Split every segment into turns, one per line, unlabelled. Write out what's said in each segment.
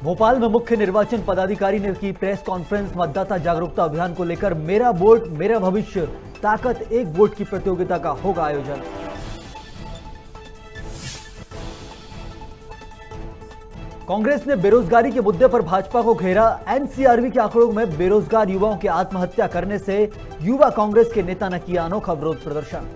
भोपाल में मुख्य निर्वाचन पदाधिकारी ने की प्रेस कॉन्फ्रेंस। मतदाता जागरूकता अभियान को लेकर मेरा वोट मेरा भविष्य ताकत एक वोट की प्रतियोगिता का होगा आयोजन। कांग्रेस ने बेरोजगारी के मुद्दे पर भाजपा को घेरा। एनसीआरबी के आंकड़ों में बेरोजगार युवाओं के आत्महत्या करने से युवा कांग्रेस के नेता ने किया अनोखा विरोध प्रदर्शन।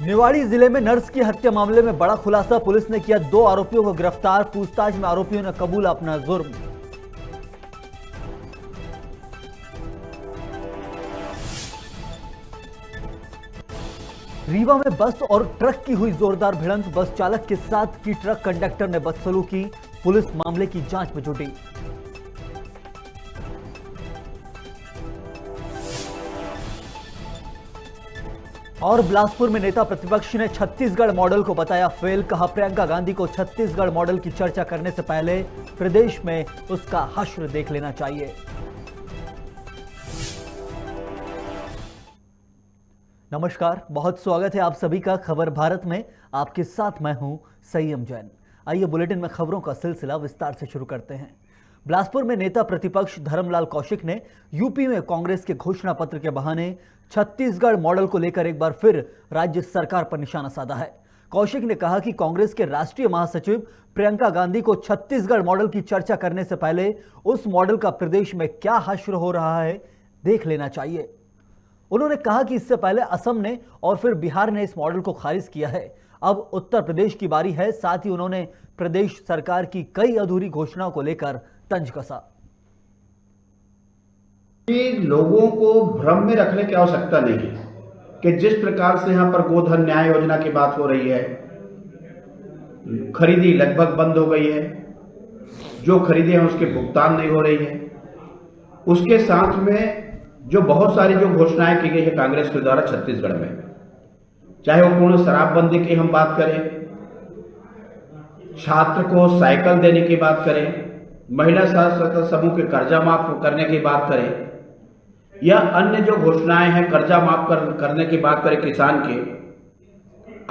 निवाड़ी जिले में नर्स की हत्या मामले में बड़ा खुलासा। पुलिस ने किया 2 आरोपियों को गिरफ्तार। पूछताछ में आरोपियों ने कबूला अपना जुर्म। रीवा में बस और ट्रक की हुई जोरदार भिड़ंत। बस चालक के साथ की ट्रक कंडक्टर ने बदसलूकी। पुलिस मामले की जांच में जुटी। और बिलासपुर में नेता प्रतिपक्ष ने छत्तीसगढ़ मॉडल को बताया फेल। कहा प्रियंका गांधी को छत्तीसगढ़ मॉडल की चर्चा करने से पहले प्रदेश में उसका हश्र देख लेना चाहिए। नमस्कार, बहुत स्वागत है आप सभी का खबर भारत में। आपके साथ मैं हूं संयम जैन। आइए बुलेटिन में खबरों का सिलसिला विस्तार से शुरू करते हैं। बिलासपुर में नेता प्रतिपक्ष धर्मलाल कौशिक ने यूपी में कांग्रेस के घोषणा पत्र के बहाने छत्तीसगढ़ मॉडल को लेकर एक बार फिर राज्य सरकार पर निशाना साधा है। कौशिक ने कहा कि कांग्रेस के राष्ट्रीय महासचिव प्रियंका गांधी को छत्तीसगढ़ मॉडल की चर्चा करने से पहले उस मॉडल का प्रदेश में क्या हश्र हो रहा है देख लेना चाहिए। उन्होंने कहा कि इससे पहले असम ने और फिर बिहार ने इस मॉडल को खारिज किया है। अब उत्तर प्रदेश की बारी है। साथ ही उन्होंने प्रदेश सरकार की कई अधूरी घोषणाओं को लेकर तंज कसा।
लोगों को भ्रम में रखने की आवश्यकता नहीं है कि जिस प्रकार से यहां पर गोधन न्याय योजना की बात हो रही है, खरीदी लगभग बंद हो गई है, जो खरीदे हैं उसके भुगतान नहीं हो रही है। उसके साथ में जो बहुत सारी जो घोषणाएं की गई है कांग्रेस के द्वारा छत्तीसगढ़ में, चाहे वो पूर्ण शराबबंदी की हम बात करें, छात्र को साइकिल देने की बात करें, महिला सशक्त समूह के कर्जा माफ करने की बात करें, या अन्य जो घोषणाएं हैं कर्जा माफ करने की बात करें, किसान के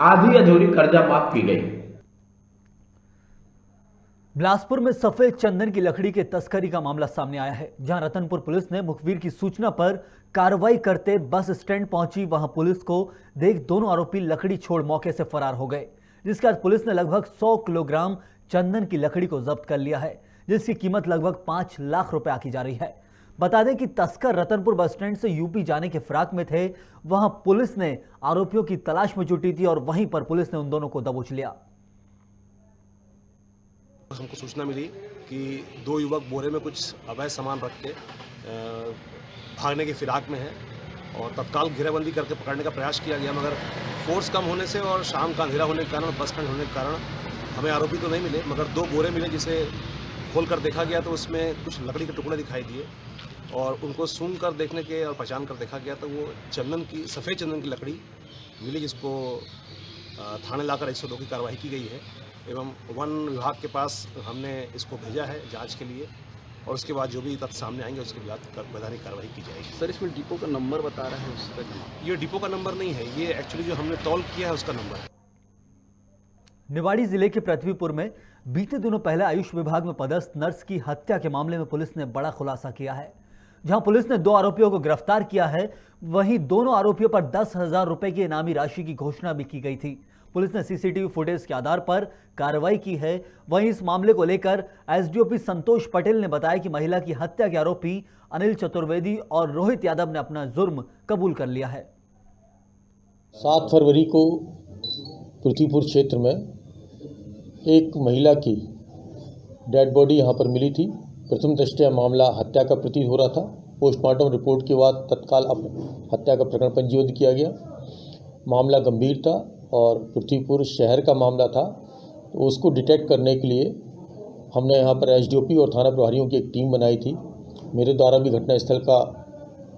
आधी अधूरी कर्जा माफ की गई।
बिलासपुर में सफेद चंदन की लकड़ी के तस्करी का मामला सामने आया है, जहां रतनपुर पुलिस ने मुखबिर की सूचना पर कार्रवाई करते बस स्टैंड पहुंची। वहां पुलिस को देख दोनों आरोपी लकड़ी छोड़ मौके से फरार हो गए, जिसके बाद पुलिस ने लगभग 100 किलोग्राम चंदन की लकड़ी को जब्त कर लिया है, जिसकी कीमत लगभग 5 लाख रुपए आकी जा रही है। बता दें कि तस्कर रतनपुर बस स्टैंड से यूपी जाने के फिराक में थे। वहां पुलिस ने आरोपियों की तलाश में जुटी थी और वहीं पर पुलिस ने उन दोनों को दबोच लिया।
हमको सूचना मिली कि 2 युवक बोरे में कुछ अवैध सामान रख के भागने के फिराक में हैं और तत्काल घेराबंदी करके पकड़ने का प्रयास किया गया, मगर फोर्स कम होने से और शाम का अंधेरा होने के कारण, बस स्टैंड होने के कारण हमें आरोपी तो नहीं मिले, मगर 2 बोरे मिले जिसे खोल कर देखा गया तो उसमें कुछ लकड़ी के टुकड़े दिखाई दिए और उनको सूंघ कर देखने के और पहचान कर देखा गया तो वो सफ़ेद चंदन की लकड़ी मिली, जिसको थाने लाकर 102 की कार्रवाई की गई है एवं वन विभाग के पास हमने इसको भेजा है जांच के लिए और उसके बाद जो भी तथ्य सामने आएंगे उसके बाद वैधानिक कार्रवाई की जाएगी।
सर, इसमें डिपो का नंबर बता रहा है उसका?
ये डिपो का नंबर नहीं है, ये एक्चुअली जो हमने तौल किया है उसका नंबर है।
निवाड़ी जिले के पृथ्वीपुर में बीते दिनों पहले आयुष विभाग में पदस्थ नर्स की हत्या के मामले में पुलिस ने बड़ा खुलासा किया है। जहां पुलिस ने 2 आरोपियों को गिरफ्तार किया है, वहीं दोनों आरोपियों पर 10,000 रुपए की इनामी राशि की घोषणा भी की गई थी। पुलिस ने सीसीटीवी फुटेज के आधार पर कार्रवाई की है। वहीं इस मामले को लेकर एसडीओपी संतोष पटेल ने बताया कि महिला की हत्या के आरोपी अनिल चतुर्वेदी और रोहित यादव ने अपना जुर्म कबूल कर लिया है।
7 फरवरी को पृथ्वीपुर क्षेत्र में एक महिला की डेड बॉडी यहाँ पर मिली थी। प्रथम दृष्टया मामला हत्या का प्रतीत हो रहा था। पोस्टमार्टम रिपोर्ट के बाद तत्काल हत्या का प्रकरण पंजीबद्ध किया गया। मामला गंभीर था और पृथ्वीपुर शहर का मामला था, तो उसको डिटेक्ट करने के लिए हमने यहाँ पर एसडीओपी और थाना प्रभारियों की एक टीम बनाई थी। मेरे द्वारा भी घटनास्थल का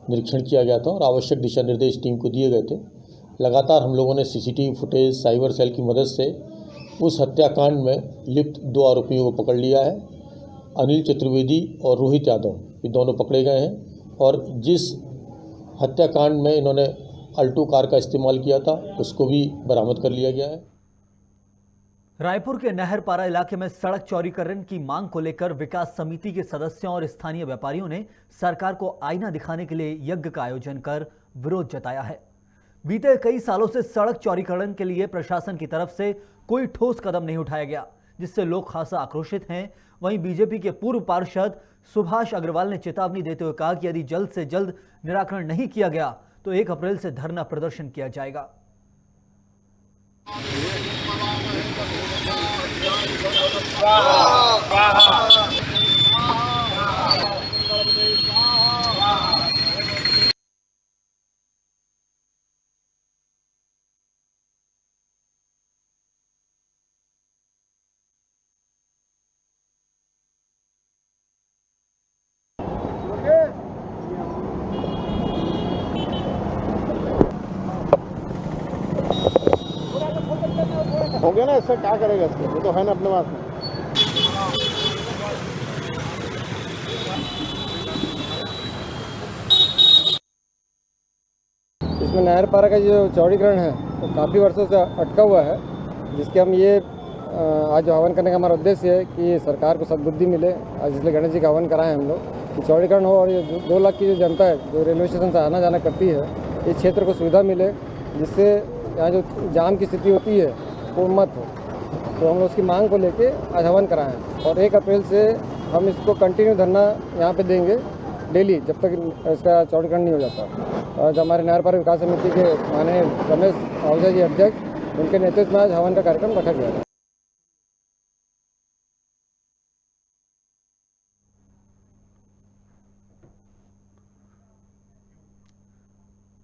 निरीक्षण किया गया था और आवश्यक दिशा निर्देश टीम को दिए गए थे। लगातार हम लोगों ने सीसीटीवी फुटेज, साइबर सेल की मदद से उस हत्याकांड में लिप्त 2 आरोपियों को पकड़ लिया है। अनिल चतुर्वेदी और रोहित यादव, ये दोनों पकड़े गए हैं और जिस हत्याकांड में इन्होंने अल्टो कार का इस्तेमाल किया था उसको भी बरामद कर लिया गया है।
रायपुर के नहरपारा इलाके में सड़क चौड़ीकरण की मांग को लेकर विकास समिति के सदस्यों और स्थानीय व्यापारियों ने सरकार को आईना दिखाने के लिए यज्ञ का आयोजन कर विरोध जताया है। बीते कई सालों से सड़क चौड़ीकरण के लिए प्रशासन की तरफ से कोई ठोस कदम नहीं उठाया गया, जिससे लोग खासा आक्रोशित हैं। वहीं बीजेपी के पूर्व पार्षद सुभाष अग्रवाल ने चेतावनी देते हुए कहा कि यदि जल्द से जल्द निराकरण नहीं किया गया तो 1 अप्रैल से धरना प्रदर्शन किया जाएगा।
हो गया ना, इससे क्या करेगा? इसके वो तो है ना अपने पास में। इसमें नहरपारा का जो चौड़ीकरण है वो काफ़ी वर्षों से अटका हुआ है, जिसके हम ये आज हवन करने का हमारा उद्देश्य है कि सरकार को सद्बुद्धि मिले। आज इसलिए गणेश जी का हवन कराएं हम लोग कि चौड़ीकरण हो और ये 2 लाख की जो जनता है जो रेलवे स्टेशन से आना जाना करती है, इस क्षेत्र को सुविधा मिले, जिससे यहाँ जो जाम की स्थिति होती है वो मत हो। तो हम लोग उसकी मांग को लेके आज हवन कराएं और 1 अप्रैल से हम इसको कंटिन्यू धरना यहाँ पे देंगे डेली, जब तक इसका चौड़ीकरण नहीं हो जाता। आज हमारे नहरपारा विकास समिति के माननीय रमेश आहूजा जी अध्यक्ष, उनके नेतृत्व में आज हवन का कार्यक्रम रखा गया है।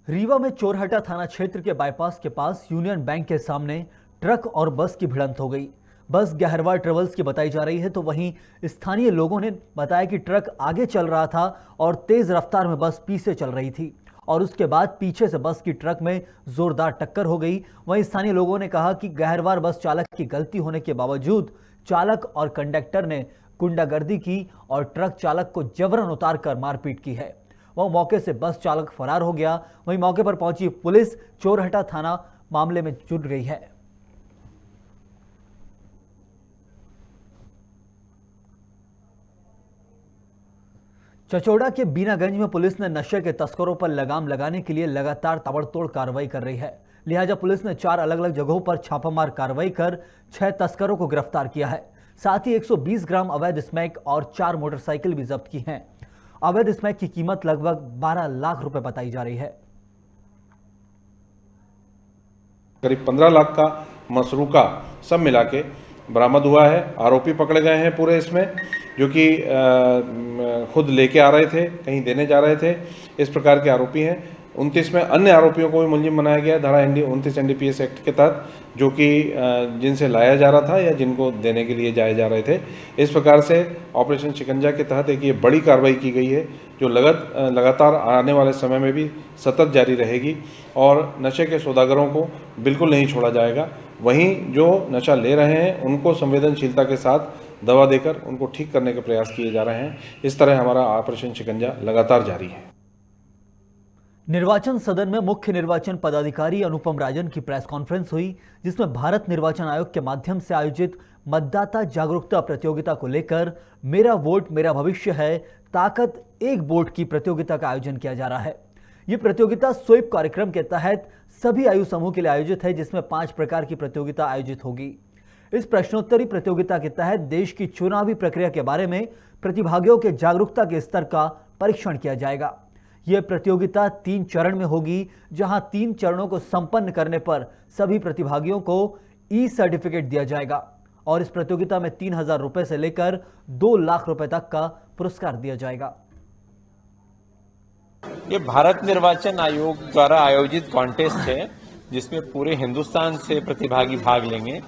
रीवा में चोरहटा थाना क्षेत्र के बाईपास के पास यूनियन बैंक के सामने ट्रक और बस की भिड़ंत हो गई। बस गहरवाल ट्रेवल्स की बताई जा रही है, तो वहीं स्थानीय लोगों ने बताया कि ट्रक आगे चल रहा था और तेज रफ्तार में बस पीछे चल रही थी और उसके बाद पीछे से बस की ट्रक में जोरदार टक्कर हो गई। वहीं स्थानीय लोगों ने कहा कि गहरवाल बस चालक की गलती होने के बावजूद चालक और कंडक्टर ने गुंडागर्दी की और ट्रक चालक को जबरन उतार कर मारपीट की है। वह मौके से बस चालक फरार हो गया। वहीं मौके पर पहुंची पुलिस चोरहटा थाना मामले में जुट गई है। चचोड़ा के बीनागंज में पुलिस ने नशे के तस्करों पर लगाम लगाने के लिए लगातार ताबड़तोड़ कार्रवाई कर रही है। लिहाजा पुलिस ने 4 अलग अलग जगहों पर छापामार कार्रवाई कर 6 तस्करों को गिरफ्तार किया है। साथ ही 120 ग्राम अवैध स्मैक और 4 मोटरसाइकिल भी जब्त की हैं। अवैध स्मैक की कीमत लगभग 12 लाख रुपए बताई जा रही है।
करीब 15 लाख का मसरूका सब मिला के बरामद हुआ है। आरोपी पकड़े गए हैं पूरे इसमें, जो कि खुद लेके आ रहे थे, कहीं देने जा रहे थे, इस प्रकार के आरोपी हैं। 29 में अन्य आरोपियों को भी मुलजिम बनाया गया धारा 29 NDPS एक्ट के तहत, जो कि जिनसे लाया जा रहा था या जिनको देने के लिए जाए जा रहे थे। इस प्रकार से ऑपरेशन शिकंजा के तहत एक ये बड़ी कार्रवाई की गई है, जो लगातार आने वाले समय में भी सतत जारी रहेगी और नशे के सौदागरों को बिल्कुल नहीं छोड़ा जाएगा। वहीं जो नशा ले रहे हैं उनको संवेदनशीलता के साथ दवा देकर उनको ठीक करने के प्रयास किए जा रहे हैं। इस तरह हमारा ऑपरेशन शिकंजा लगातार जारी है।
निर्वाचन सदन में मुख्य निर्वाचन पदाधिकारी अनुपम राजन की प्रेस कॉन्फ्रेंस हुई, जिसमें भारत निर्वाचन आयोग के माध्यम से आयोजित मतदाता जागरूकता प्रतियोगिता को लेकर मेरा वोट मेरा भविष्य है, ताकत एक वोट की प्रतियोगिता का आयोजन किया जा रहा है। ये प्रतियोगिता स्वीप कार्यक्रम के तहत सभी आयु समूह के लिए आयोजित है, जिसमें 5 प्रकार की प्रतियोगिता आयोजित होगी। इस प्रश्नोत्तरी प्रतियोगिता के तहत देश की चुनावी प्रक्रिया के बारे में प्रतिभागियों के जागरूकता के स्तर का परीक्षण किया जाएगा। यह प्रतियोगिता 3 चरण में होगी, जहां 3 चरणों को संपन्न करने पर सभी प्रतिभागियों को ई-सर्टिफिकेट दिया जाएगा और इस प्रतियोगिता में 3,000 रुपए से लेकर 2 लाख रुपए तक का पुरस्कार दिया जाएगा।
ये भारत निर्वाचन आयोग द्वारा आयोजित कॉन्टेस्ट है, जिसमें पूरे हिंदुस्तान से प्रतिभागी भाग लेंगे।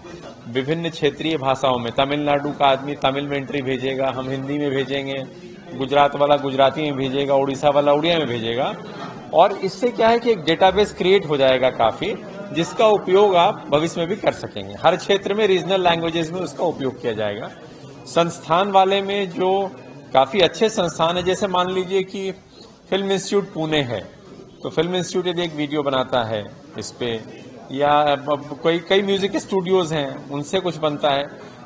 विभिन्न क्षेत्रीय भाषाओं में, तमिलनाडु का आदमी तमिल में एंट्री भेजेगा, हम हिंदी में भेजेंगे, गुजरात वाला गुजराती में भेजेगा, उड़ीसा वाला उड़िया में भेजेगा। और इससे क्या है कि एक डेटाबेस क्रिएट हो जाएगा काफी, जिसका उपयोग आप भविष्य में भी कर सकेंगे। हर क्षेत्र में रीजनल लैंग्वेजेस में उसका उपयोग किया जाएगा। संस्थान वाले में जो काफी अच्छे संस्थान है, जैसे मान लीजिए कि फिल्म इंस्टीट्यूट पुणे है, तो फिल्म इंस्टीट्यूट यदि एक वीडियो बनाता है इस पे या कई म्यूजिक स्टूडियोज हैं, उनसे कुछ बनता है,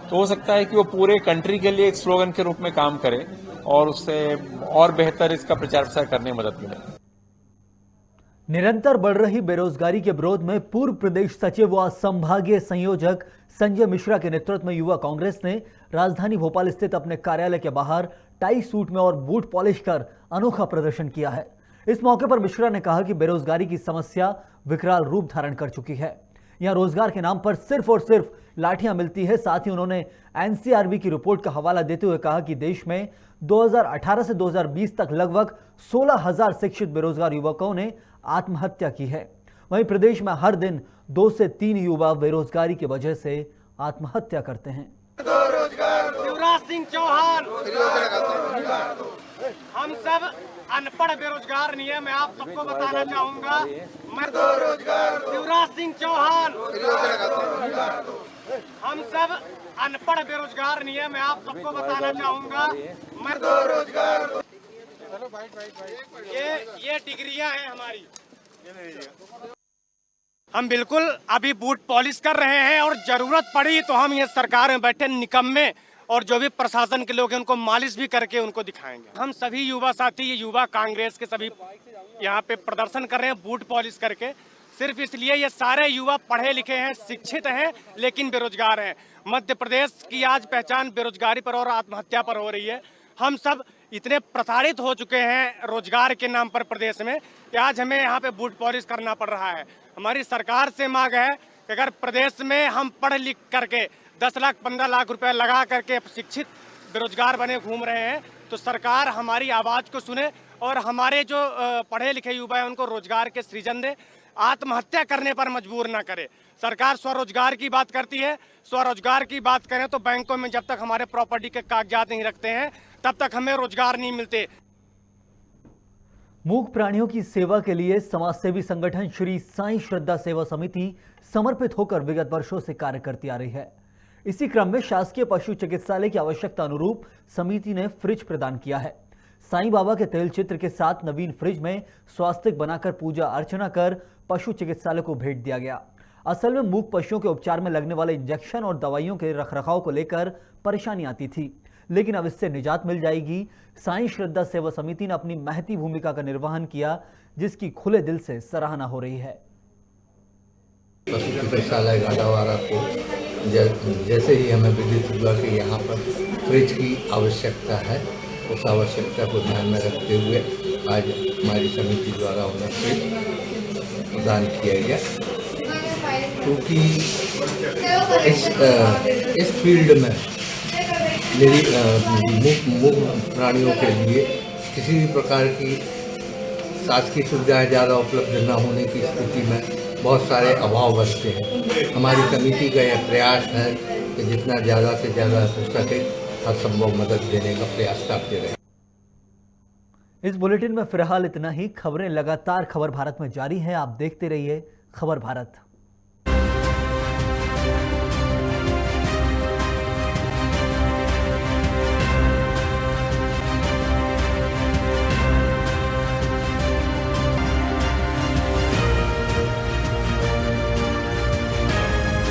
तो हो सकता है कि वो पूरे कंट्री के लिए एक स्लोगन के रूप में काम करे और उससे और बेहतर इसका प्रचार प्रसार करने में मदद मिले।
निरंतर बढ़ रही बेरोजगारी के विरोध में पूर्व प्रदेश सचिव व संभागीय संयोजक संजय मिश्रा के नेतृत्व में युवा कांग्रेस ने राजधानी भोपाल स्थित अपने कार्यालय के बाहर टाई सूट में और बूट पॉलिश कर अनोखा प्रदर्शन किया है। इस मौके पर मिश्रा ने कहा कि बेरोजगारी की समस्या विकराल रूप धारण कर चुकी है। यहां रोजगार के नाम पर सिर्फ और सिर्फ लाठियां मिलती है। साथ ही उन्होंने एनसीआरबी की रिपोर्ट का हवाला देते हुए कहा कि देश में 2018 से 2020 तक लगभग 16,000 शिक्षित बेरोजगार युवकों ने आत्महत्या की है। वहीं प्रदेश में हर दिन 2 से 3 युवा बेरोजगारी की वजह से आत्महत्या करते हैं।
शिवराज सिंह चौहान, हम सब अनपढ़ बेरोजगार नहीं है, मैं आप सबको बताना चाहूंगा। मैं शिवराज सिंह चौहान, हम सब अनपढ़ बेरोजगार नहीं है, मैं आप सबको बताना चाहूंगा। मैं ये डिग्रियां हैं हमारी, हम बिल्कुल अभी बूट पॉलिश कर रहे हैं और जरूरत पड़ी तो हम ये सरकार में बैठे निकम्मे और जो भी प्रशासन के लोग हैं उनको मालिश भी करके उनको दिखाएंगे। हम सभी युवा साथी, ये युवा कांग्रेस के सभी यहाँ पे प्रदर्शन कर रहे हैं बूट पॉलिश करके, सिर्फ इसलिए ये सारे युवा पढ़े लिखे हैं, शिक्षित हैं, लेकिन बेरोजगार हैं। मध्य प्रदेश की आज पहचान बेरोजगारी पर और आत्महत्या पर हो रही है। हम सब इतने प्रताड़ित हो चुके हैं रोजगार के नाम पर प्रदेश में कि आज हमें यहाँ पे बूट पॉलिश करना पड़ रहा है। हमारी सरकार से मांग है कि अगर प्रदेश में हम पढ़ लिख करके 10 लाख 15 लाख रुपए लगा करके शिक्षित बेरोजगार बने घूम रहे हैं, तो सरकार हमारी आवाज को सुने और हमारे जो पढ़े लिखे युवा हैं उनको रोजगार के सृजन दे, आत्महत्या करने पर मजबूर ना करे। सरकार स्वरोजगार की बात करती है, स्वरोजगार की बात करें तो बैंकों में जब तक हमारे प्रॉपर्टी के कागजात नहीं रखते हैं तब तक हमें रोजगार नहीं मिलते।
मूक प्राणियों की सेवा के लिए समाजसेवी संगठन श्री साईं श्रद्धा सेवा समिति समर्पित होकर विगत वर्षों से कार्य करती आ रही है। इसी क्रम में शासकीय पशु चिकित्सालय की आवश्यकता अनुरूप समिति ने फ्रिज प्रदान किया है। साईं बाबा के तेल चित्र के साथ नवीन फ्रिज में स्वास्तिक बनाकर पूजा अर्चना कर पशु चिकित्सालय को भेंट दिया गया। असल में मूक पशुओं के उपचार में लगने वाले इंजेक्शन और दवाइयों के रखरखाव को लेकर परेशानी आती थी, लेकिन अब इससे निजात मिल जाएगी। साईं श्रद्धा सेवा समिति ने अपनी महती भूमिका का निर्वहन किया, जिसकी खुले दिल से सराहना हो रही है।
पशु चिकित्सालय गाडावाड़ा को जैसे ही हमें विदित हुआ कि यहाँ पर फ्रिज की आवश्यकता है, उस आवश्यकता को ध्यान में रखते हुए आज हमारी समिति द्वारा उन्हें फ्रिज प्रदान किया गया, क्योंकि इस फील्ड में मेरी मूक प्राणियों के लिए किसी भी प्रकार की शासकीय सुविधाएं ज़्यादा उपलब्ध न होने की स्थिति में बहुत सारे अभाव बचते हैं। हमारी समिति का यह प्रयास है कि जितना ज़्यादा से ज़्यादा हो सके हर संभव मदद देने का प्रयास करते रहें।
इस बुलेटिन में फिलहाल इतना ही। खबरें लगातार खबर भारत में जारी हैं। आप देखते रहिए खबर भारत।